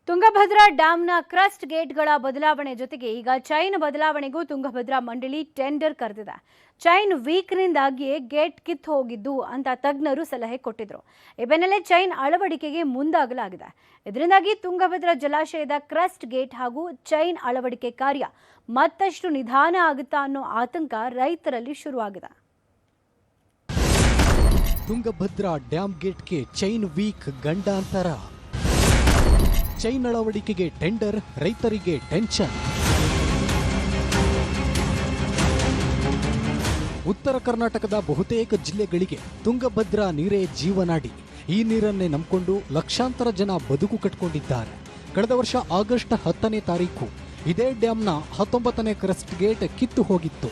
Tungabhadra ಡ್ಯಾಂನ crust ಗೇಟ್ಗಳ ಬದಲಾವಣೆ ಜೊತೆಗೆ ಈಗ ಚೈನ್ ಬದಲಾವಣೆಗೂ ತುಂಗಭದ್ರಾ ಮಂಡಳಿ ಟೆಂಡರ್ ಕರೆದಿದೆ. ಚೈನ್ ವೀಕ್ನಿಂದಾಗಿಯೇ ಗೇಟ್ ಕಿತ್ತು ಹೋಗಿದ್ದು ಅಂತ ತಜ್ಞರು ಸಲಹೆ ಕೊಟ್ಟಿದ್ರು. ಈ ಬೆನ್ನಲ್ಲೇ ಚೈನ್ ಅಳವಡಿಕೆಗೆ ಮುಂದಾಗಲಾಗಿದೆ. ಇದರಿಂದಾಗಿ ತುಂಗಭದ್ರಾ ಜಲಾಶಯದ ಕ್ರಸ್ಟ್ ಗೇಟ್ ಹಾಗೂ ಚೈನ್ ಅಳವಡಿಕೆ ಕಾರ್ಯ ಮತ್ತಷ್ಟು ನಿಧಾನ ಆಗುತ್ತಾ ಅನ್ನೋ ಆತಂಕ ರೈತರಲ್ಲಿ ಶುರುವಾಗಿದೆ. ತುಂಗಭದ್ರಾ ಡ್ಯಾಂ ಗೇಟ್ಗೆ ಚೈನ್ ವೀಕ್ ಗಂಡಾಂತರ. ಚೈನ್ ಅಳವಡಿಕೆಗೆ ಟೆಂಡರ್, ರೈತರಿಗೆ ಟೆನ್ಷನ್. ಉತ್ತರ ಕರ್ನಾಟಕದ ಬಹುತೇಕ ಜಿಲ್ಲೆಗಳಿಗೆ ತುಂಗಭದ್ರಾ ನೀರೇ ಜೀವನಾಡಿ. ಈ ನೀರನ್ನೇ ನಂಬಿಕೊಂಡು ಲಕ್ಷಾಂತರ ಜನ ಬದುಕು ಕಟ್ಟಿಕೊಂಡಿದ್ದಾರೆ. ಕಳೆದ ವರ್ಷ ಆಗಸ್ಟ್ 10ನೇ ತಾರೀಕು ಇದೇ ಡ್ಯಾಂನ 19ನೇ ಕ್ರಸ್ಟ್ ಗೇಟ್ ಕಿತ್ತು ಹೋಗಿತ್ತು.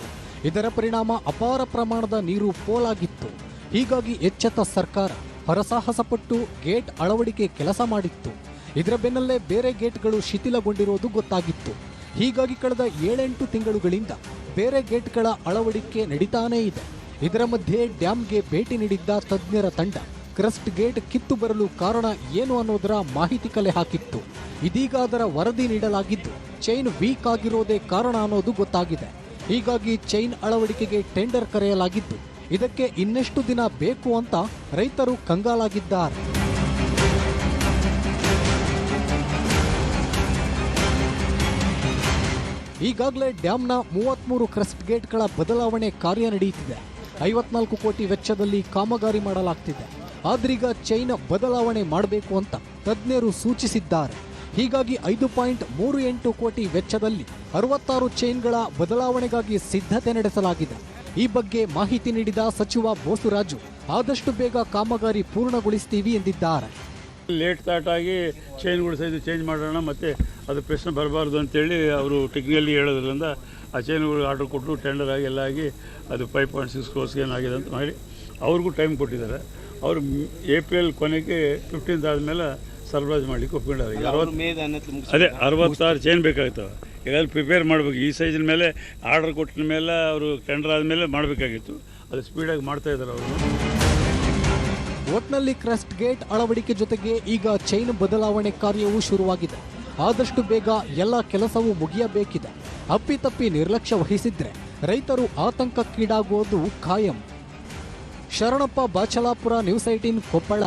ಇದರ ಪರಿಣಾಮ ಅಪಾರ ಪ್ರಮಾಣದ ನೀರು ಪೋಲಾಗಿತ್ತು. ಹೀಗಾಗಿ ಎಚ್ಚೆತ್ತ ಸರ್ಕಾರ ಹರಸಾಹಸಪಟ್ಟು ಗೇಟ್ ಅಳವಡಿಕೆ ಕೆಲಸ ಮಾಡಿತ್ತು. ಇದರ ಬೆನ್ನಲ್ಲೇ ಬೇರೆ ಗೇಟ್ಗಳು ಶಿಥಿಲಗೊಂಡಿರೋದು ಗೊತ್ತಾಗಿತ್ತು. ಹೀಗಾಗಿ ಕಳೆದ 7-8 ತಿಂಗಳುಗಳಿಂದ ಬೇರೆ ಗೇಟ್ಗಳ ಅಳವಡಿಕೆ ನಡೀತಾನೇ ಇದೆ. ಇದರ ಮಧ್ಯೆ ಡ್ಯಾಂಗೆ ಭೇಟಿ ನೀಡಿದ್ದ ತಜ್ಞರ ತಂಡ ಕ್ರಸ್ಟ್ ಗೇಟ್ ಕಿತ್ತು ಬರಲು ಕಾರಣ ಏನು ಅನ್ನೋದರ ಮಾಹಿತಿ ಕಲೆ ಹಾಕಿತ್ತು. ಇದೀಗ ಅದರ ವರದಿ ನೀಡಲಾಗಿದ್ದು ಚೈನ್ ವೀಕ್ ಆಗಿರೋದೇ ಕಾರಣ ಅನ್ನೋದು ಗೊತ್ತಾಗಿದೆ. ಹೀಗಾಗಿ ಚೈನ್ ಅಳವಡಿಕೆಗೆ ಟೆಂಡರ್ ಕರೆಯಲಾಗಿದ್ದು ಇದಕ್ಕೆ ಇನ್ನೆಷ್ಟು ದಿನ ಬೇಕು ಅಂತ ರೈತರು ಕಂಗಾಲಾಗಿದ್ದಾರೆ. ಈಗಾಗಲೇ ಡ್ಯಾಂನ 33 ಕ್ರಸ್ಟ್ ಗೇಟ್ಗಳ ಬದಲಾವಣೆ ಕಾರ್ಯ ನಡೆಯುತ್ತಿದೆ. 54 ಕೋಟಿ ವೆಚ್ಚದಲ್ಲಿ ಕಾಮಗಾರಿ ಮಾಡಲಾಗ್ತಿದೆ. ಆದ್ರೀಗ ಚೈನ್ ಬದಲಾವಣೆ ಮಾಡಬೇಕು ಅಂತ ತಜ್ಞರು ಸೂಚಿಸಿದ್ದಾರೆ. ಹೀಗಾಗಿ 5.38 ಕೋಟಿ ವೆಚ್ಚದಲ್ಲಿ 66 ಚೈನ್ಗಳ ಬದಲಾವಣೆಗಾಗಿ ಸಿದ್ಧತೆ ನಡೆಸಲಾಗಿದೆ. ಈ ಬಗ್ಗೆ ಮಾಹಿತಿ ನೀಡಿದ ಸಚಿವ ಬೋಸರಾಜು ಆದಷ್ಟು ಬೇಗ ಕಾಮಗಾರಿ ಪೂರ್ಣಗೊಳಿಸ್ತೀವಿ ಎಂದಿದ್ದಾರೆ. ಲೇಟ್ ಸ್ಟಾರ್ಟ್ ಆಗಿ ಚೈನ್ಗಳು ಸಹಿತ ಚೇಂಜ್ ಮಾಡೋಣ, ಮತ್ತು ಅದು ಪ್ರಶ್ನೆ ಬರಬಾರ್ದು ಅಂತೇಳಿ ಅವರು ಟೆಕ್ನಿಕಲಿ ಹೇಳೋದ್ರಿಂದ ಆ ಚೈನ್ಗಳಿಗೆ ಆರ್ಡರ್ ಕೊಟ್ಟು ಟೆಂಡರ್ ಆಗಿ ಎಲ್ಲ ಆಗಿ ಅದು 5.6 ಕ್ರೋರ್ಸ್ಗೆ ಏನಾಗಿದೆ ಅಂತ ಮಾಡಿ ಅವ್ರಿಗೂ ಟೈಮ್ ಕೊಟ್ಟಿದ್ದಾರೆ. ಅವರು ಏಪ್ರಿಲ್ ಕೊನೆಗೆ 15th ಆದಮೇಲೆ ಸರ್ಬರಾಜು ಮಾಡಲಿಕ್ಕೆ ಒಪ್ಕೊಂಡಿದ್ದಾರೆ. ಅದೇ 66 ಚೈನ್ ಬೇಕಾಗ್ತವೆ. ಈಗ ಪ್ರಿಪೇರ್ ಮಾಡಬೇಕು. ಈ ಸೈಜಿನ ಮೇಲೆ ಆರ್ಡರ್ ಕೊಟ್ಟಿದ ಮೇಲೆ ಅವರು ಟೆಂಡರ್ ಆದಮೇಲೆ ಮಾಡಬೇಕಾಗಿತ್ತು. ಅದು ಸ್ಪೀಡಾಗಿ ಮಾಡ್ತಾ ಇದ್ದಾರೆ ಅವರು. ಒಟ್ನಲ್ಲಿ ಕ್ರಸ್ಟ್ ಗೇಟ್ ಅಳವಡಿಕೆ ಜೊತೆಗೆ ಈಗ ಚೈನ್ ಬದಲಾವಣೆ ಕಾರ್ಯವೂ ಶುರುವಾಗಿದೆ. ಆದಷ್ಟು ಬೇಗ ಎಲ್ಲ ಕೆಲಸವೂ ಮುಗಿಯಬೇಕಿದೆ. ಅಪ್ಪಿತಪ್ಪಿ ನಿರ್ಲಕ್ಷ್ಯ ವಹಿಸಿದ್ರೆ ರೈತರು ಆತಂಕಕ್ಕೀಡಾಗುವುದು ಖಾಯಂ. ಶರಣಪ್ಪ ಬಾಚಲಾಪುರ, ನ್ಯೂಸ್ 18 ಕೊಪ್ಪಳ.